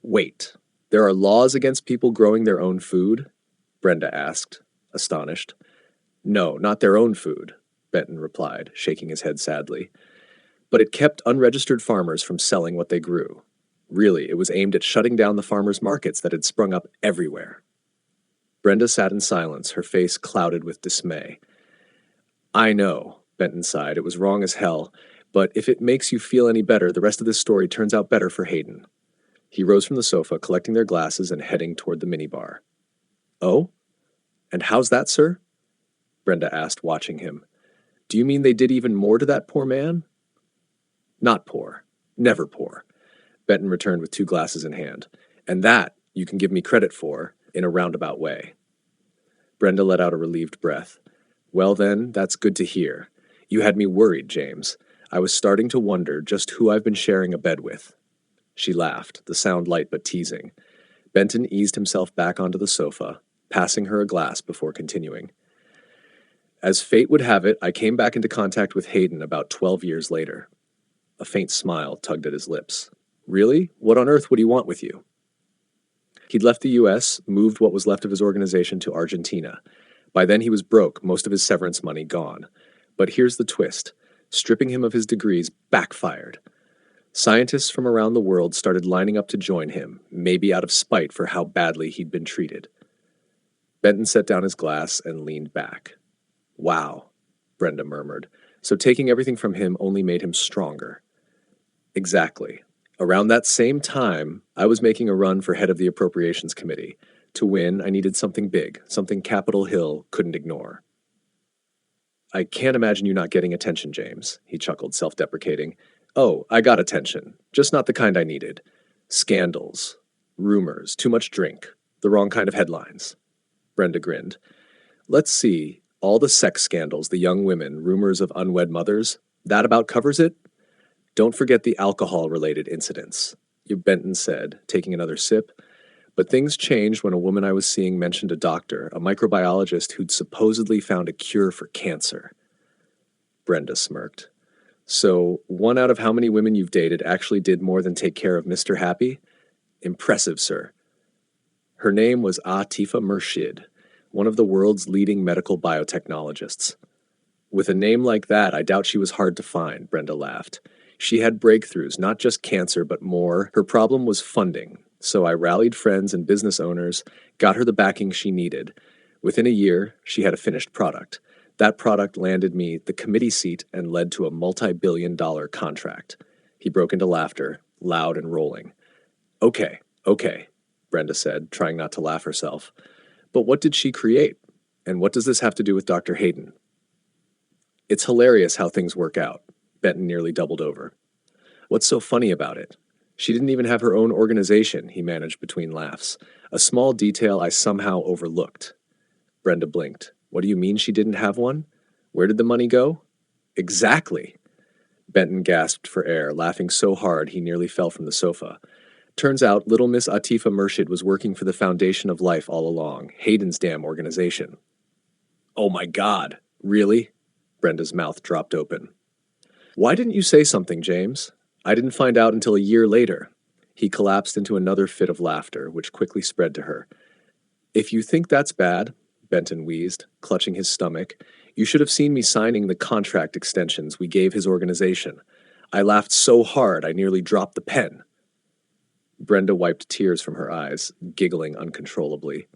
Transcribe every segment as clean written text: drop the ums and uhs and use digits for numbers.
Wait, there are laws against people growing their own food? Brenda asked, astonished. No, not their own food, Benton replied, shaking his head sadly. But it kept unregistered farmers from selling what they grew. Really, it was aimed at shutting down the farmers' markets that had sprung up everywhere. Brenda sat in silence, her face clouded with dismay. I know, Benton sighed. It was wrong as hell, but if it makes you feel any better, the rest of this story turns out better for Hayden. He rose from the sofa, collecting their glasses and heading toward the minibar. Oh? And how's that, sir? Brenda asked, watching him. Do you mean they did even more to that poor man? Not poor. Never poor. Benton returned with 2 glasses in hand. And that you can give me credit for in a roundabout way. Brenda let out a relieved breath. Well then, that's good to hear. You had me worried, James. I was starting to wonder just who I've been sharing a bed with. She laughed, the sound light but teasing. Benton eased himself back onto the sofa, passing her a glass before continuing. As fate would have it, I came back into contact with Hayden about 12 years later. A faint smile tugged at his lips. Really? What on earth would he want with you? He'd left the U.S., moved what was left of his organization to Argentina. By then he was broke, most of his severance money gone. But here's the twist. Stripping him of his degrees backfired. Scientists from around the world started lining up to join him, maybe out of spite for how badly he'd been treated. Benton set down his glass and leaned back. Wow, Brenda murmured. So taking everything from him only made him stronger. Exactly. Around that same time, I was making a run for head of the Appropriations Committee. To win, I needed something big, something Capitol Hill couldn't ignore. I can't imagine you not getting attention, James, he chuckled, self-deprecating. Oh, I got attention, just not the kind I needed. Scandals, rumors, too much drink, the wrong kind of headlines. Brenda grinned. Let's see, all the sex scandals, the young women, rumors of unwed mothers, that about covers it? Don't forget the alcohol-related incidents, Benton said, taking another sip. But things changed when a woman I was seeing mentioned a doctor, a microbiologist who'd supposedly found a cure for cancer. Brenda smirked. So, 1 out of how many women you've dated actually did more than take care of Mr. Happy? Impressive, sir. Her name was Atifa Murshid, one of the world's leading medical biotechnologists. With a name like that, I doubt she was hard to find, Brenda laughed. She had breakthroughs, not just cancer, but more. Her problem was funding, so I rallied friends and business owners, got her the backing she needed. Within a year, she had a finished product. That product landed me the committee seat and led to a multi-billion-dollar contract. He broke into laughter, loud and rolling. Okay, Brenda said, trying not to laugh herself. But what did she create? And what does this have to do with Dr. Hayden? It's hilarious how things work out. Benton nearly doubled over. What's so funny about it? She didn't even have her own organization, he managed between laughs. A small detail I somehow overlooked. Brenda blinked. What do you mean she didn't have one? Where did the money go? Exactly. Benton gasped for air, laughing so hard he nearly fell from the sofa. Turns out little Miss Atifa Murshid was working for the Foundation of Life all along, Hayden's damn organization. Oh my God, really? Brenda's mouth dropped open. Why didn't you say something, James? I didn't find out until a year later. He collapsed into another fit of laughter, which quickly spread to her. If you think that's bad, Benton wheezed, clutching his stomach, you should have seen me signing the contract extensions we gave his organization. I laughed so hard I nearly dropped the pen. Brenda wiped tears from her eyes, giggling uncontrollably.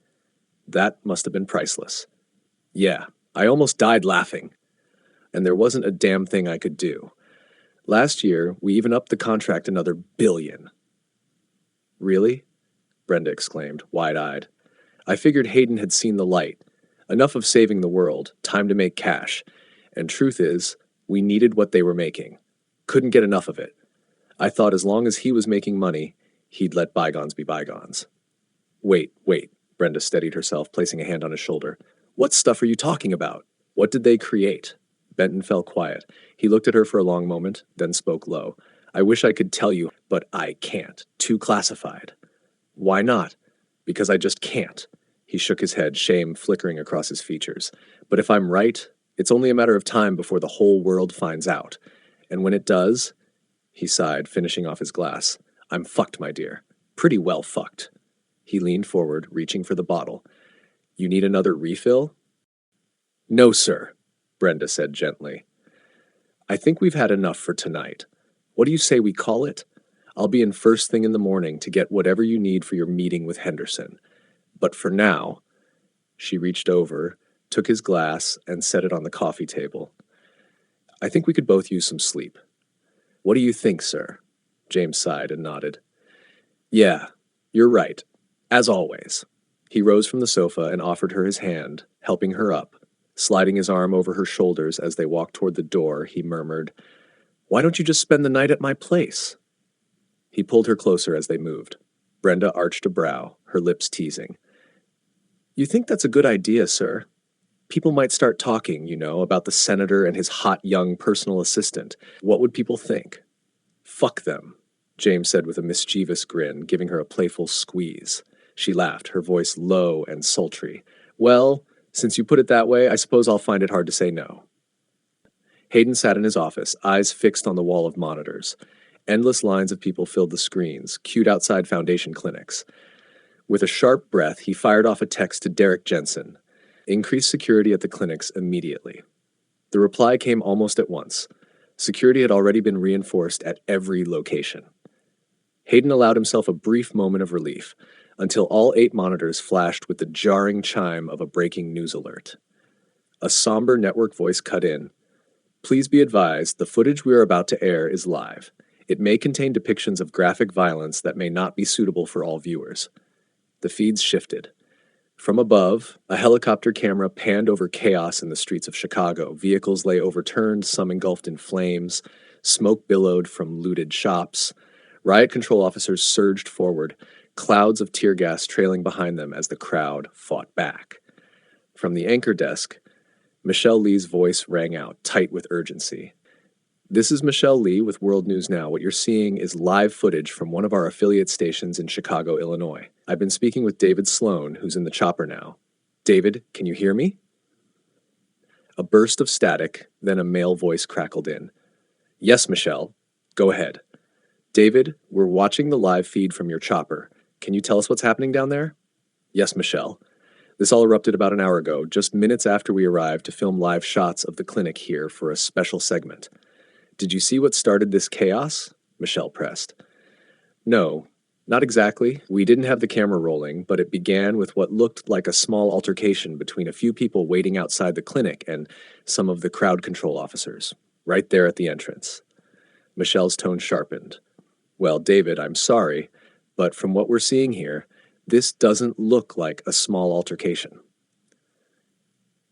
That must have been priceless. Yeah, I almost died laughing. And there wasn't a damn thing I could do. Last year, we even upped the contract another $1 billion. Really? Brenda exclaimed, wide-eyed. I figured Hayden had seen the light. Enough of saving the world, time to make cash. And truth is, we needed what they were making. Couldn't get enough of it. I thought as long as he was making money, he'd let bygones be bygones. Wait, Brenda steadied herself, placing a hand on his shoulder. What stuff are you talking about? What did they create? Benton fell quiet. He looked at her for a long moment, then spoke low. I wish I could tell you, but I can't. Too classified. Why not? Because I just can't. He shook his head, shame flickering across his features. But if I'm right, it's only a matter of time before the whole world finds out. And when it does, he sighed, finishing off his glass, I'm fucked, my dear. Pretty well fucked. He leaned forward, reaching for the bottle. You need another refill? No, sir, Brenda said gently. I think we've had enough for tonight. What do you say we call it? I'll be in first thing in the morning to get whatever you need for your meeting with Henderson. But for now, she reached over, took his glass, and set it on the coffee table. I think we could both use some sleep. What do you think, sir? James sighed and nodded. Yeah, you're right. As always. He rose from the sofa and offered her his hand, helping her up. Sliding his arm over her shoulders as they walked toward the door, he murmured, Why don't you just spend the night at my place? He pulled her closer as they moved. Brenda arched a brow, her lips teasing. You think that's a good idea, sir? People might start talking, about the senator and his hot young personal assistant. What would people think? Fuck them, James said with a mischievous grin, giving her a playful squeeze. She laughed, her voice low and sultry. Well, since you put it that way, I suppose I'll find it hard to say no. Hayden sat in his office, eyes fixed on the wall of monitors. Endless lines of people filled the screens, queued outside Foundation clinics. With a sharp breath, he fired off a text to Derek Jensen. Increase security at the clinics immediately. The reply came almost at once. Security had already been reinforced at every location. Hayden allowed himself a brief moment of relief, until all 8 monitors flashed with the jarring chime of a breaking news alert. A somber network voice cut in. Please be advised, the footage we are about to air is live. It may contain depictions of graphic violence that may not be suitable for all viewers. The feeds shifted. From above, a helicopter camera panned over chaos in the streets of Chicago. Vehicles lay overturned, some engulfed in flames. Smoke billowed from looted shops. Riot control officers surged forward, clouds of tear gas trailing behind them as the crowd fought back. From the anchor desk, Michelle Lee's voice rang out, tight with urgency. This is Michelle Lee with World News Now. What you're seeing is live footage from one of our affiliate stations in Chicago, Illinois. I've been speaking with David Sloan, who's in the chopper now. David, can you hear me? A burst of static, then a male voice crackled in. Yes, Michelle. Go ahead. David, we're watching the live feed from your chopper. Can you tell us what's happening down there? Yes, Michelle. This all erupted about an hour ago, just minutes after we arrived to film live shots of the clinic here for a special segment. Did you see what started this chaos? Michelle pressed. No, not exactly. We didn't have the camera rolling, but it began with what looked like a small altercation between a few people waiting outside the clinic and some of the crowd control officers, right there at the entrance. Michelle's tone sharpened. Well, David, I'm sorry, but from what we're seeing here, this doesn't look like a small altercation.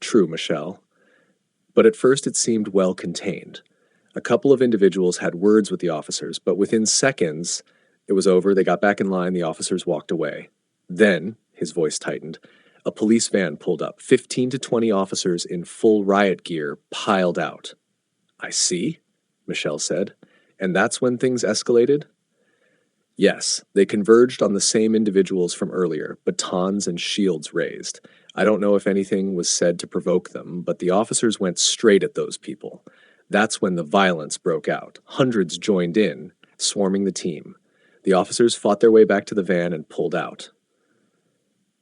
True, Michelle. But at first it seemed well contained. A couple of individuals had words with the officers, but within seconds, it was over, they got back in line, the officers walked away. Then, his voice tightened, a police van pulled up. 15 to 20 officers in full riot gear piled out. I see, Michelle said. And that's when things escalated? Yes, they converged on the same individuals from earlier, batons and shields raised. I don't know if anything was said to provoke them, but the officers went straight at those people. That's when the violence broke out. Hundreds joined in, swarming the team. The officers fought their way back to the van and pulled out.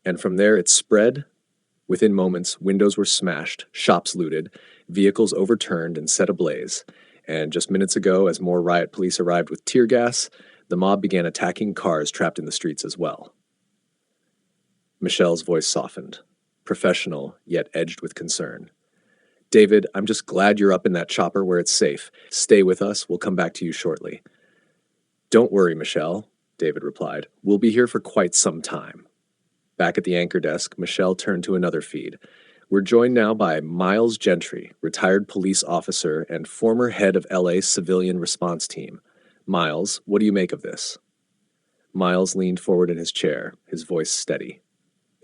And from there it spread. Within moments, windows were smashed, shops looted, vehicles overturned and set ablaze. And just minutes ago, as more riot police arrived with tear gas, the mob began attacking cars trapped in the streets as well. Michelle's voice softened, professional yet edged with concern. David, I'm just glad you're up in that chopper where it's safe. Stay with us. We'll come back to you shortly. Don't worry, Michelle, David replied. We'll be here for quite some time. Back at the anchor desk, Michelle turned to another feed. We're joined now by Miles Gentry, retired police officer and former head of LA's civilian response team. Miles, what do you make of this? Miles leaned forward in his chair, his voice steady.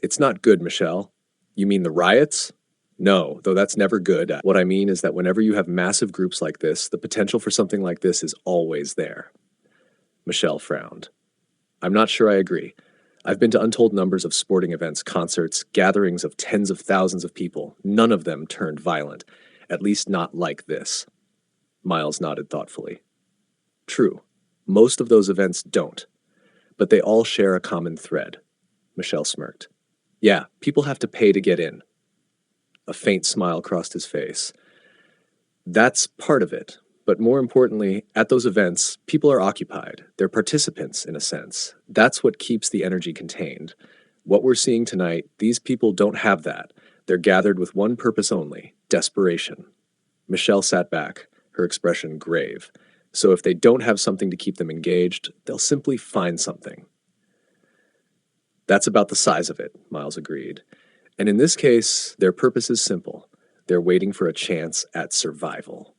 It's not good, Michelle. You mean the riots? No, though that's never good. What I mean is that whenever you have massive groups like this, the potential for something like this is always there. Michelle frowned. I'm not sure I agree. I've been to untold numbers of sporting events, concerts, gatherings of tens of thousands of people. None of them turned violent, at least not like this. Miles nodded thoughtfully. True, most of those events don't. but they all share a common thread. Michelle smirked. Yeah, people have to pay to get in. A faint smile crossed his face. That's part of it. But more importantly, at those events, people are occupied. They're participants, in a sense. That's what keeps the energy contained. What we're seeing tonight, these people don't have that. They're gathered with one purpose only: desperation. Michelle sat back, her expression grave. So if they don't have something to keep them engaged, they'll simply find something. That's about the size of it, Miles agreed. And in this case, their purpose is simple. They're waiting for a chance at survival.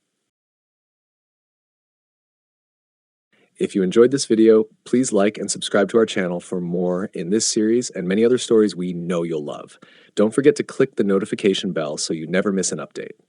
If you enjoyed this video, please like and subscribe to our channel for more in this series and many other stories we know you'll love. Don't forget to click the notification bell so you never miss an update.